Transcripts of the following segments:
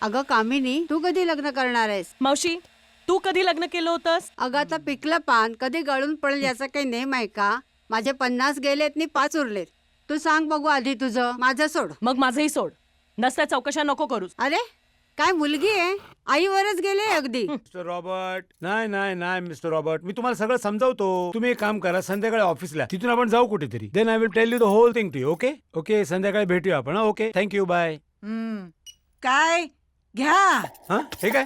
अगं कामिनी, तू कधी लग्न करणार आहेस? मावशी, तू कधी लग्न केलं होतंस? अगं आता पिकलं पान कधी गळून पडेल याचा काही नेम आहे का? माझे 50 गेलेत नि 5 उरलेत. तू सांग बघू आधी तुझं, माझं सोड. मग माझंही सोड. नसत्या चौकशा नको करूस. अरे काय मुलगी आहे, आईवरच गेले अगदी. मिस्टर रॉबर्ट, नाही मिस्टर रॉबर्ट, मी तुम्हाला सगळं समजावतो. तुम्ही एक काम करा, संध्याकाळी ऑफिसला, तिथून आपण जाऊ कुठेतरी. Then I will tell you the whole thing to you. Okay okay, संध्याकाळी भेटूया आपण. Okay, thank you, bye. काय घ्या. हा, हे काय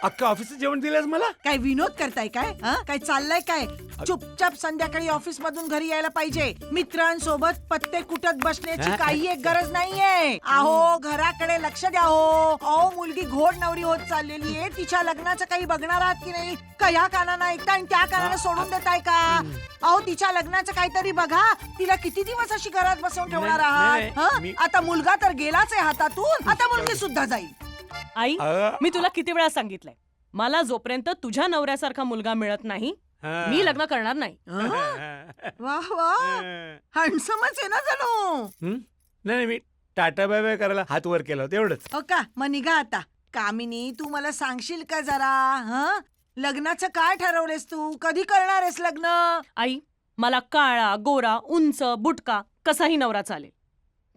अख्खा ऑफिसचं जेवण दिलंस मला? काय विनोद करताय काय? काय चाललंय काय? चुपचाप संध्याकाळी ऑफिस मधून घरी यायला पाहिजे. मित्रांसोबत पत्ते कुटत बसण्याची काही एक गरज नाहीये. अहो घराकडे लक्ष द्या हो. अहो मुलगी घोड नवरी होत चाललेली आहे. तिच्या लग्नाचं काही बघणार आहात की नाही? का ह्या कानानं ऐकता आणि त्या कानानं सोडून देताय का? अहो तिच्या लग्नाचं काहीतरी बघा. तिला किती दिवस अशी घरात बसवून ठेवणार आहात? आता मुलगा तर गेलाच आहे हातातून, आता मुलगी सुद्धा जाईल. आई, मी तुला किती वेळा सांगितलंय, मला जोपर्यंत तुझ्या नवऱ्यासारखा मुलगा मिळत नाही, मी लग्न करणार नाही. वाह वाह, हँडसमच आहे ना जणू. नाही, मी टाटा बाय बाय करायला हात वर केला होता, एवढंच. हो का? मग निघा आता. कामिनी, तू मला सांगशील का जरा? लग्नाचं काय ठरवलेस तू? कधी करणार आहेस लग्न? आई, मला काळा, गोरा, उंच, बुटका कसाही नवरा चालेल.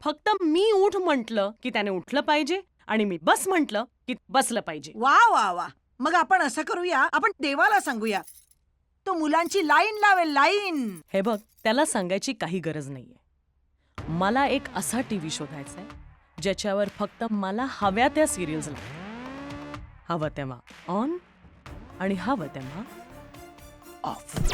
फक्त मी उठ म्हटलं की त्याने उठलं पाहिजे आणि मी बस म्हटलं की बसलं पाहिजे. वा वा वा. मग आपण असं करूया, आपण देवाला सांगूया, तो मुलांची लाईन लावेल, लाईन. हे बघ, त्याला सांगायची काही गरज नाहीये. मला एक असा टीव्ही शोधायचा आहे ज्याच्यावर फक्त मला हव्या त्या सिरियल्स लागतात. हवं तेव्हा ऑन आणि हवं तेव्हा ऑफ.